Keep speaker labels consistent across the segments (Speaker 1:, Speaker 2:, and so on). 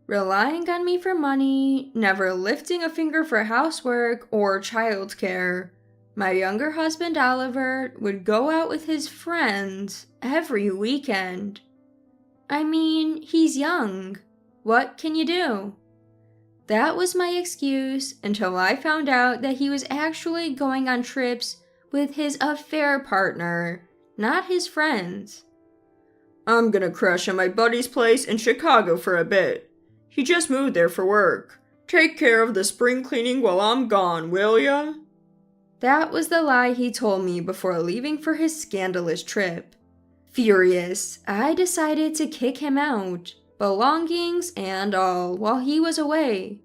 Speaker 1: relying on me for money, never lifting a finger for housework or childcare. My younger husband Oliver would go out with his friends every weekend. I mean, he's young. What can you do? That was my excuse until I found out that he was actually going on trips with his affair partner, not his friends.
Speaker 2: I'm gonna crash at my buddy's place in Chicago for a bit. He just moved there for work. Take care of the spring cleaning while I'm gone, will ya?
Speaker 1: That was the lie he told me before leaving for his scandalous trip. Furious, I decided to kick him out, belongings and all, while he was away.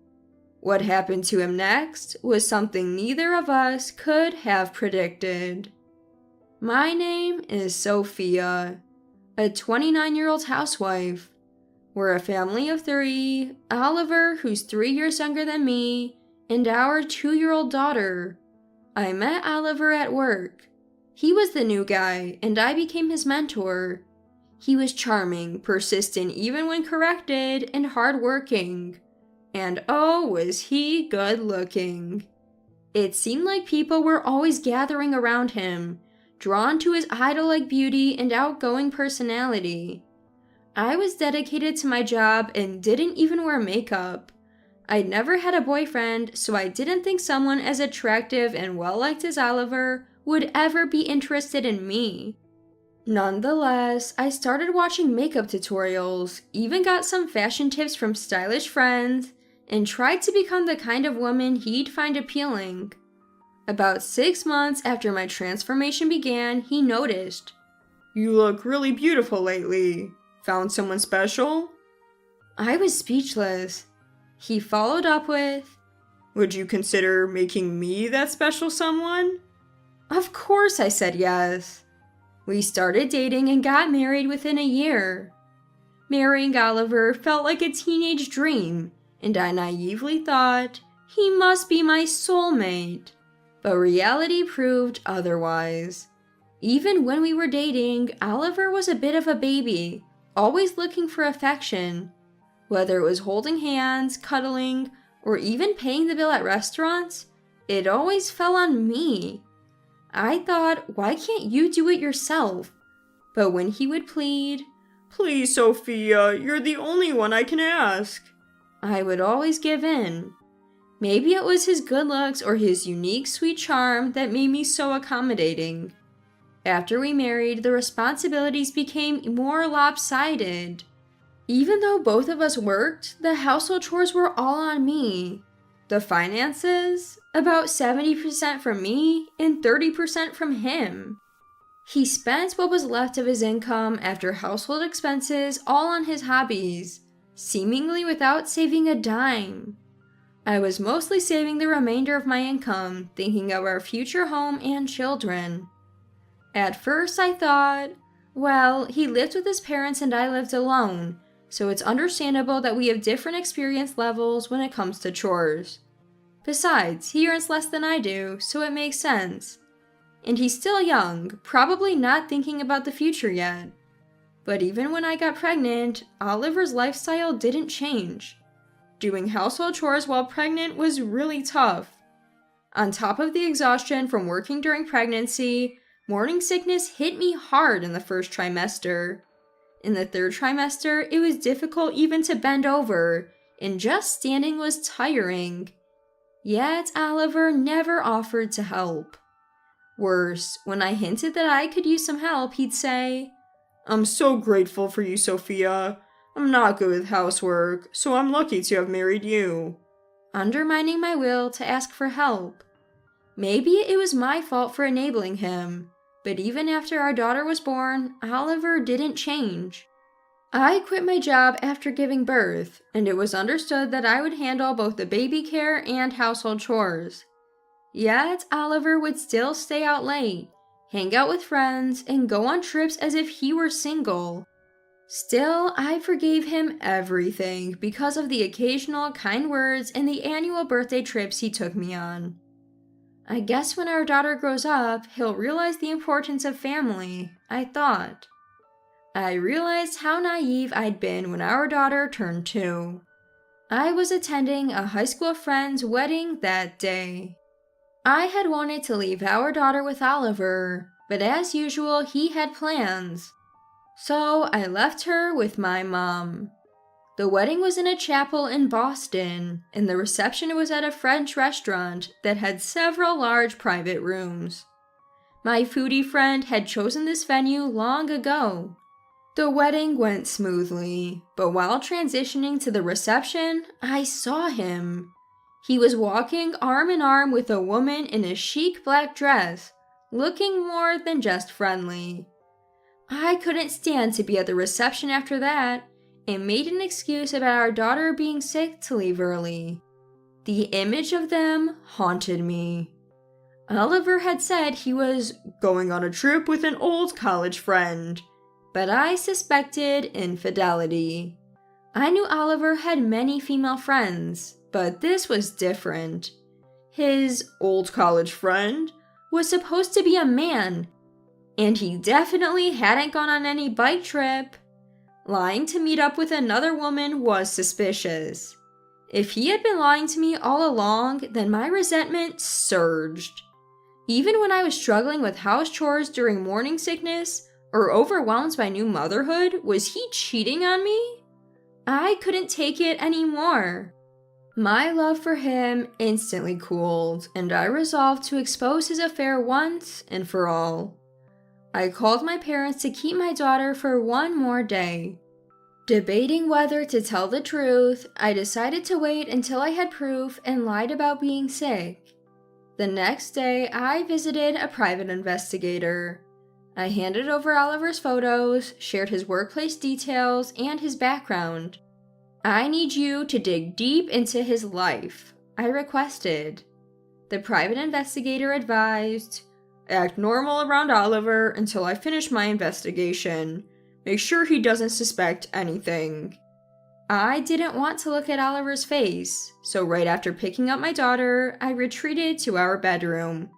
Speaker 1: What happened to him next was something neither of us could have predicted. My name is Sophia, a 29-year-old housewife. We're a family of 3, Oliver, who's 3 years younger than me, and our 2-year-old daughter. I met Oliver at work. He was the new guy, and I became his mentor. He was charming, persistent even when corrected, and hardworking. And oh, was he good looking. It seemed like people were always gathering around him, drawn to his idol-like beauty and outgoing personality. I was dedicated to my job and didn't even wear makeup. I'd never had a boyfriend, so I didn't think someone as attractive and well-liked as Oliver would ever be interested in me. Nonetheless, I started watching makeup tutorials, even got some fashion tips from stylish friends, and tried to become the kind of woman he'd find appealing. About 6 months after my transformation began, he noticed.
Speaker 2: You look really beautiful lately. Found someone special?
Speaker 1: I was speechless. He followed up with,
Speaker 2: Would you consider making me that special someone?
Speaker 1: Of course I said yes. We started dating and got married within a year. Marrying Oliver felt like a teenage dream, and I naively thought, he must be my soulmate. But reality proved otherwise. Even when we were dating, Oliver was a bit of a baby, always looking for affection. Whether it was holding hands, cuddling, or even paying the bill at restaurants, it always fell on me. I thought, why can't you do it yourself? But when he would plead,
Speaker 2: Please, Sophia, you're the only one I can ask,
Speaker 1: I would always give in. Maybe it was his good looks or his unique sweet charm that made me so accommodating. After we married, the responsibilities became more lopsided. Even though both of us worked, the household chores were all on me. The finances, about 70% from me and 30% from him. He spent what was left of his income after household expenses all on his hobbies, seemingly without saving a dime. I was mostly saving the remainder of my income, thinking of our future home and children. At first I thought, well, he lived with his parents and I lived alone, so it's understandable that we have different experience levels when it comes to chores. Besides, he earns less than I do, so it makes sense. And he's still young, probably not thinking about the future yet. But even when I got pregnant, Oliver's lifestyle didn't change. Doing household chores while pregnant was really tough. On top of the exhaustion from working during pregnancy, morning sickness hit me hard in the first trimester. In the third trimester, it was difficult even to bend over, and just standing was tiring. Yet Oliver never offered to help. Worse, when I hinted that I could use some help, he'd say,
Speaker 2: I'm so grateful for you, Sophia. I'm not good with housework, so I'm lucky to have married you.
Speaker 1: Undermining my will to ask for help. Maybe it was my fault for enabling him, but even after our daughter was born, Oliver didn't change. I quit my job after giving birth, and it was understood that I would handle both the baby care and household chores. Yet Oliver would still stay out late, hang out with friends, and go on trips as if he were single. Still, I forgave him everything because of the occasional kind words and the annual birthday trips he took me on. I guess when our daughter grows up, he'll realize the importance of family, I thought. I realized how naive I'd been when our daughter turned 2. I was attending a high school friend's wedding that day. I had wanted to leave our daughter with Oliver, but as usual, he had plans. So I left her with my mom. The wedding was in a chapel in Boston, and the reception was at a French restaurant that had several large private rooms. My foodie friend had chosen this venue long ago. The wedding went smoothly, but while transitioning to the reception, I saw him. He was walking arm in arm with a woman in a chic black dress, looking more than just friendly. I couldn't stand to be at the reception after that, and made an excuse about our daughter being sick to leave early. The image of them haunted me. Oliver had said he was
Speaker 2: going on a trip with an old college friend,
Speaker 1: but I suspected infidelity. I knew Oliver had many female friends, but this was different. His
Speaker 2: old college friend
Speaker 1: was supposed to be a man, and he definitely hadn't gone on any bike trip. Lying to meet up with another woman was suspicious. If he had been lying to me all along, then my resentment surged. Even when I was struggling with house chores during morning sickness or overwhelmed by new motherhood, was he cheating on me? I couldn't take it anymore. My love for him instantly cooled, and I resolved to expose his affair once and for all. I called my parents to keep my daughter for one more day. Debating whether to tell the truth, I decided to wait until I had proof and lied about being sick. The next day, I visited a private investigator. I handed over Oliver's photos, shared his workplace details, and his background. I need you to dig deep into his life, I requested. The private investigator advised,
Speaker 2: act normal around Oliver until I finish my investigation. Make sure he doesn't suspect anything.
Speaker 1: I didn't want to look at Oliver's face, so right after picking up my daughter, I retreated to our bedroom.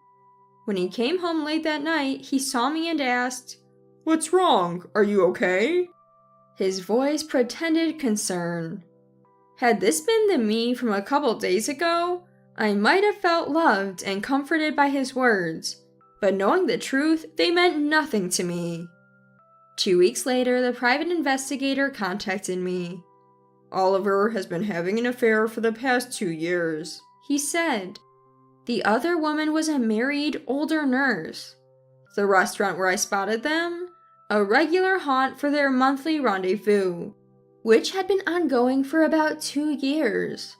Speaker 1: When he came home late that night, he saw me and asked,
Speaker 2: "What's wrong? Are you okay?"
Speaker 1: His voice pretended concern. Had this been the me from a couple days ago, I might have felt loved and comforted by his words, but knowing the truth, they meant nothing to me. 2 weeks later, the private investigator contacted me.
Speaker 2: Oliver has been having an affair for the past 2 years,
Speaker 1: he said. The other woman was a married, older nurse. The restaurant where I spotted them, a regular haunt for their monthly rendezvous, which had been ongoing for about 2 years.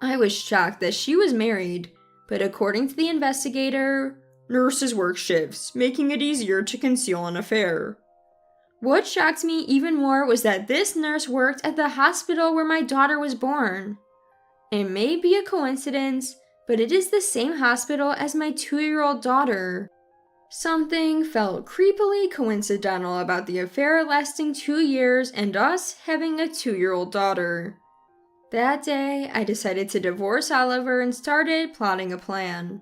Speaker 1: I was shocked that she was married, but according to the investigator,
Speaker 2: nurses work shifts, making it easier to conceal an affair.
Speaker 1: What shocked me even more was that this nurse worked at the hospital where my daughter was born. It may be a coincidence, but it is the same hospital as my 2-year-old daughter. Something felt creepily coincidental about the affair lasting 2 years and us having a 2-year-old daughter. That day, I decided to divorce Oliver and started plotting a plan.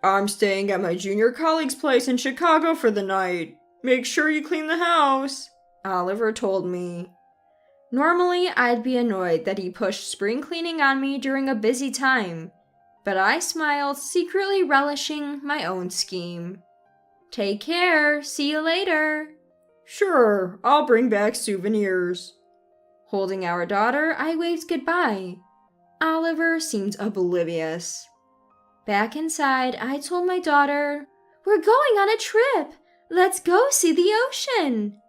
Speaker 2: I'm staying at my junior colleague's place in Chicago for the night. Make sure you clean the house,
Speaker 1: Oliver told me. Normally, I'd be annoyed that he pushed spring cleaning on me during a busy time, but I smiled, secretly relishing my own scheme. Take care, see you later.
Speaker 2: Sure, I'll bring back souvenirs.
Speaker 1: Holding our daughter, I waved goodbye. Oliver seemed oblivious. Back inside, I told my daughter, "We're going on a trip! Let's go see the ocean!"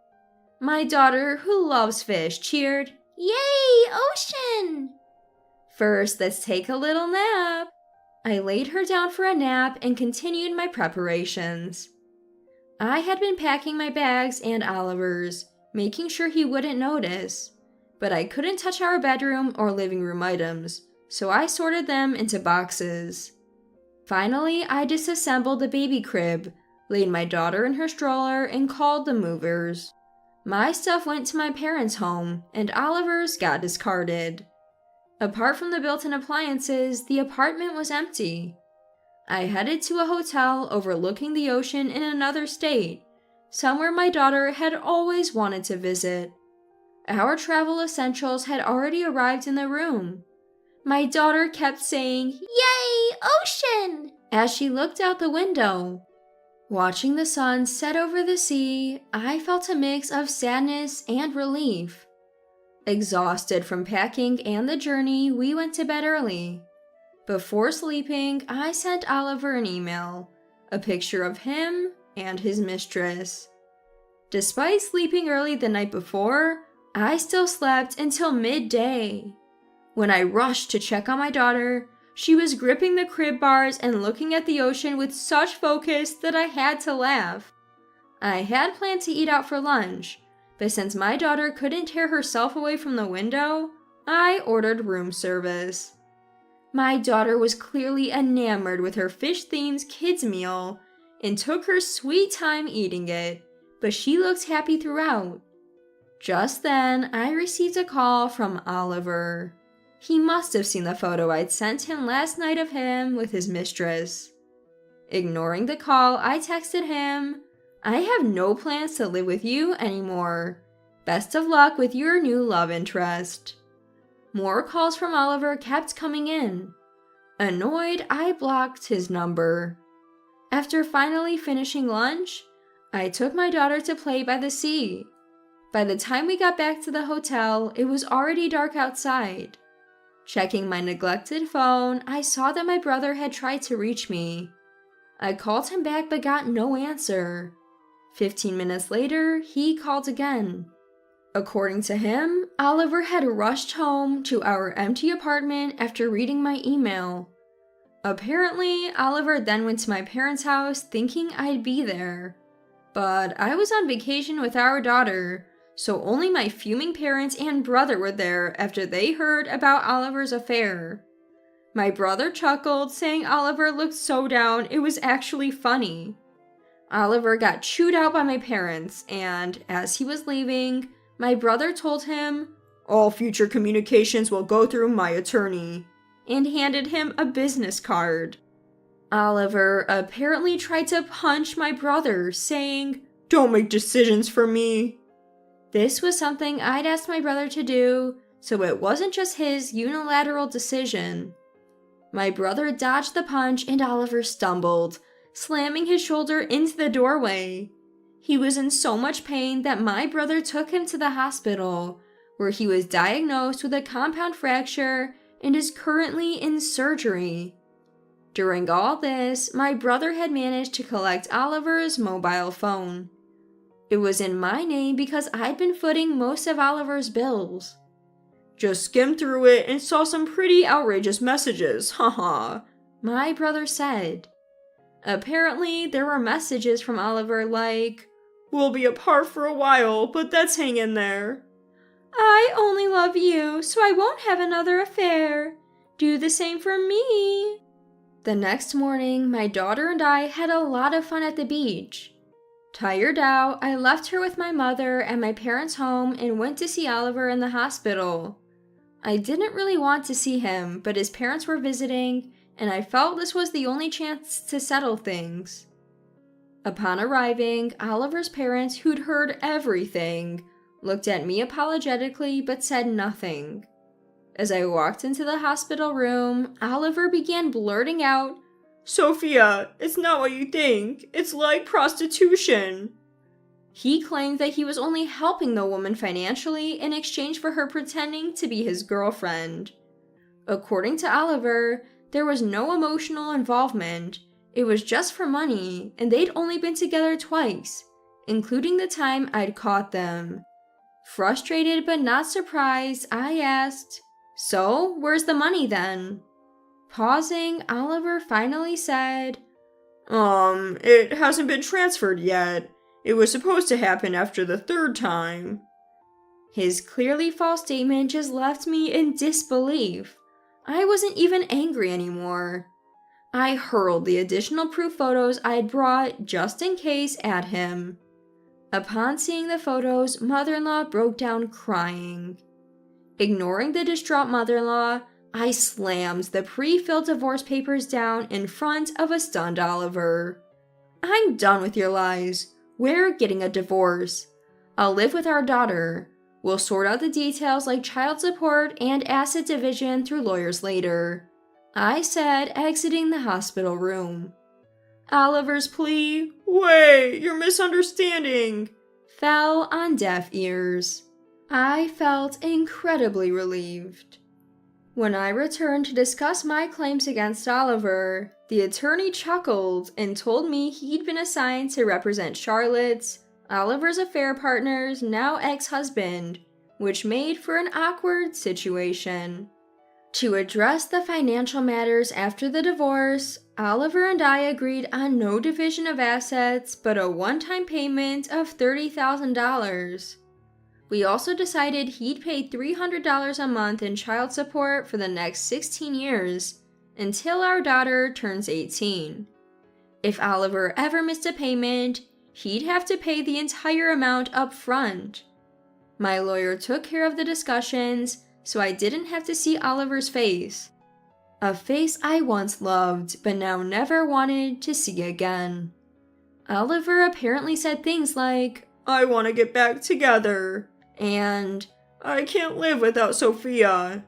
Speaker 1: My daughter, who loves fish, cheered, "Yay, ocean!" First, let's take a little nap. I laid her down for a nap and continued my preparations. I had been packing my bags and Oliver's, making sure he wouldn't notice, but I couldn't touch our bedroom or living room items, so I sorted them into boxes. Finally, I disassembled the baby crib, laid my daughter in her stroller, and called the movers. My stuff went to my parents' home, and Oliver's got discarded. Apart from the built-in appliances, the apartment was empty. I headed to a hotel overlooking the ocean in another state, somewhere my daughter had always wanted to visit. Our travel essentials had already arrived in the room. My daughter kept saying, "Yay, ocean!" as she looked out the window. Watching the sun set over the sea, I felt a mix of sadness and relief. Exhausted from packing and the journey, we went to bed early. Before sleeping, I sent Oliver an email, a picture of him and his mistress. Despite sleeping early the night before, I still slept until midday. When I rushed to check on my daughter, she was gripping the crib bars and looking at the ocean with such focus that I had to laugh. I had planned to eat out for lunch, but since my daughter couldn't tear herself away from the window, I ordered room service. My daughter was clearly enamored with her fish-themed kids meal and took her sweet time eating it, but she looked happy throughout. Just then, I received a call from Oliver. He must have seen the photo I'd sent him last night of him with his mistress. Ignoring the call, I texted him, "I have no plans to live with you anymore. Best of luck with your new love interest." More calls from Oliver kept coming in. Annoyed, I blocked his number. After finally finishing lunch, I took my daughter to play by the sea. By the time we got back to the hotel, it was already dark outside. Checking my neglected phone, I saw that my brother had tried to reach me. I called him back but got no answer. 15 minutes later, he called again. According to him, Oliver had rushed home to our empty apartment after reading my email. Apparently, Oliver then went to my parents' house thinking I'd be there. But I was on vacation with our daughter, so only my fuming parents and brother were there after they heard about Oliver's affair. My brother chuckled, saying Oliver looked so down it was actually funny. Oliver got chewed out by my parents, and as he was leaving, my brother told him, "All future communications will go through my attorney," and handed him a business card. Oliver apparently tried to punch my brother, saying, "Don't make decisions for me." This was something I'd asked my brother to do, so it wasn't just his unilateral decision. My brother dodged the punch and Oliver stumbled, slamming his shoulder into the doorway. He was in so much pain that my brother took him to the hospital, where he was diagnosed with a compound fracture and is currently in surgery. During all this, my brother had managed to collect Oliver's mobile phone. It was in my name because I'd been footing most of Oliver's bills.
Speaker 2: "Just skimmed through it and saw some pretty outrageous messages, haha,"
Speaker 1: my brother said. Apparently, there were messages from Oliver like,
Speaker 2: "We'll be apart for a while, but let's hang in there."
Speaker 1: "I only love you, so I won't have another affair. Do the same for me." The next morning, my daughter and I had a lot of fun at the beach. Tired out, I left her with my mother at my parents' home and went to see Oliver in the hospital. I didn't really want to see him, but his parents were visiting, and I felt this was the only chance to settle things. Upon arriving, Oliver's parents, who'd heard everything, looked at me apologetically but said nothing. As I walked into the hospital room, Oliver began blurting out,
Speaker 2: "Sophia, it's not what you think. It's like prostitution."
Speaker 1: He claimed that he was only helping the woman financially in exchange for her pretending to be his girlfriend. According to Oliver, there was no emotional involvement. It was just for money, and they'd only been together twice, including the time I'd caught them. Frustrated but not surprised, I asked, "So, where's the money then?" Pausing, Oliver finally said,
Speaker 2: It hasn't been transferred yet. It was supposed to happen after the third time."
Speaker 1: His clearly false statement just left me in disbelief. I wasn't even angry anymore. I hurled the additional proof photos I'd brought just in case at him. Upon seeing the photos, mother-in-law broke down crying. Ignoring the distraught mother-in-law, I slammed the pre-filled divorce papers down in front of a stunned Oliver. "I'm done with your lies. We're getting a divorce. I'll live with our daughter. We'll sort out the details like child support and asset division through lawyers later," I said, exiting the hospital room. Oliver's plea,
Speaker 2: "Wait, you're misunderstanding,"
Speaker 1: fell on deaf ears. I felt incredibly relieved. When I returned to discuss my claims against Oliver, the attorney chuckled and told me he'd been assigned to represent Charlotte's, Oliver's affair partner's now ex-husband, which made for an awkward situation. To address the financial matters after the divorce, Oliver and I agreed on no division of assets but a one-time payment of $30,000. We also decided he'd pay $300 a month in child support for the next 16 years, until our daughter turns 18. If Oliver ever missed a payment, he'd have to pay the entire amount up front. My lawyer took care of the discussions, so I didn't have to see Oliver's face. A face I once loved, but now never wanted to see again. Oliver apparently said things like,
Speaker 2: "I want to get back together,"
Speaker 1: and
Speaker 2: "I can't live without Sophia."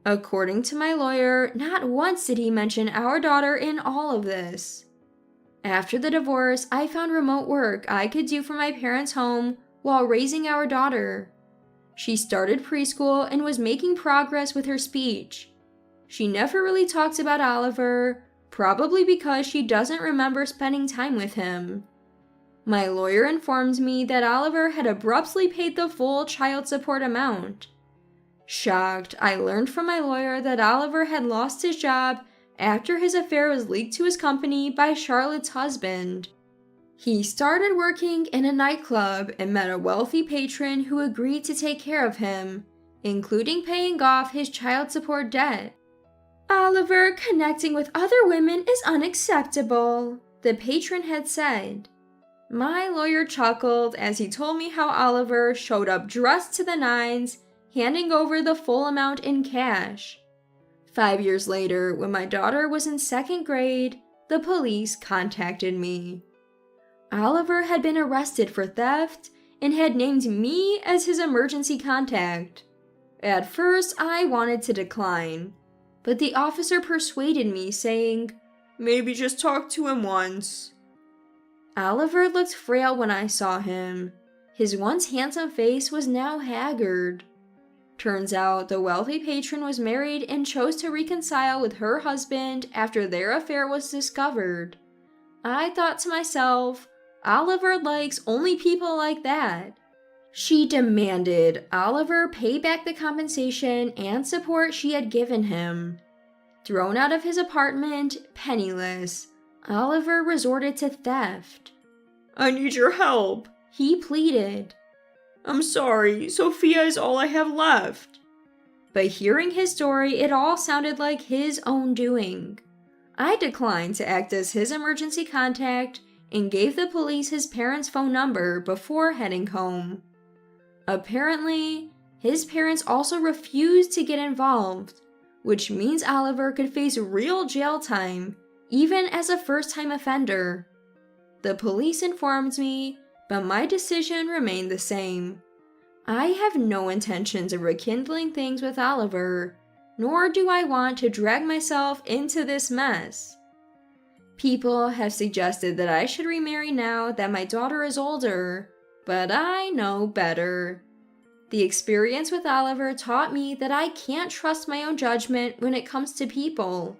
Speaker 1: According to my lawyer, not once did he mention our daughter in all of this. After the divorce, I found remote work I could do from my parents' home while raising our daughter. She started preschool and was making progress with her speech. She never really talks about Oliver, probably because she doesn't remember spending time with him. My lawyer informed me that Oliver had abruptly paid the full child support amount. Shocked, I learned from my lawyer that Oliver had lost his job after his affair was leaked to his company by Charlotte's husband. He started working in a nightclub and met a wealthy patron who agreed to take care of him, including paying off his child support debt. "Oliver connecting with other women is unacceptable," the patron had said. My lawyer chuckled as he told me how Oliver showed up dressed to the nines, handing over the full amount in cash. 5 years later, when my daughter was in 2nd grade, the police contacted me. Oliver had been arrested for theft and had named me as his emergency contact. At first, I wanted to decline, but the officer persuaded me, saying,
Speaker 2: "Maybe just talk to him once."
Speaker 1: Oliver looked frail when I saw him. His once handsome face was now haggard. Turns out the wealthy patron was married and chose to reconcile with her husband after their affair was discovered. I thought to myself, Oliver likes only people like that. She demanded Oliver pay back the compensation and support she had given him. Thrown out of his apartment, penniless, Oliver resorted to theft.
Speaker 2: "I need your help,"
Speaker 1: he pleaded.
Speaker 2: "I'm sorry, Sophia is all I have left."
Speaker 1: But hearing his story, it all sounded like his own doing. I declined to act as his emergency contact and gave the police his parents' phone number before heading home. Apparently, his parents also refused to get involved, which means Oliver could face real jail time, even as a first-time offender. The police informed me, but my decision remained the same. I have no intentions of rekindling things with Oliver, nor do I want to drag myself into this mess. People have suggested that I should remarry now that my daughter is older, but I know better. The experience with Oliver taught me that I can't trust my own judgment when it comes to people.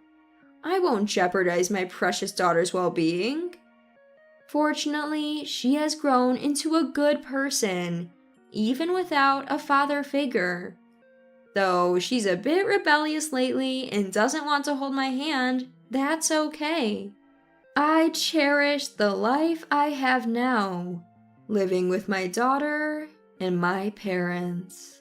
Speaker 1: I won't jeopardize my precious daughter's well-being. Fortunately, she has grown into a good person, even without a father figure. Though she's a bit rebellious lately and doesn't want to hold my hand, that's okay. I cherish the life I have now, living with my daughter and my parents.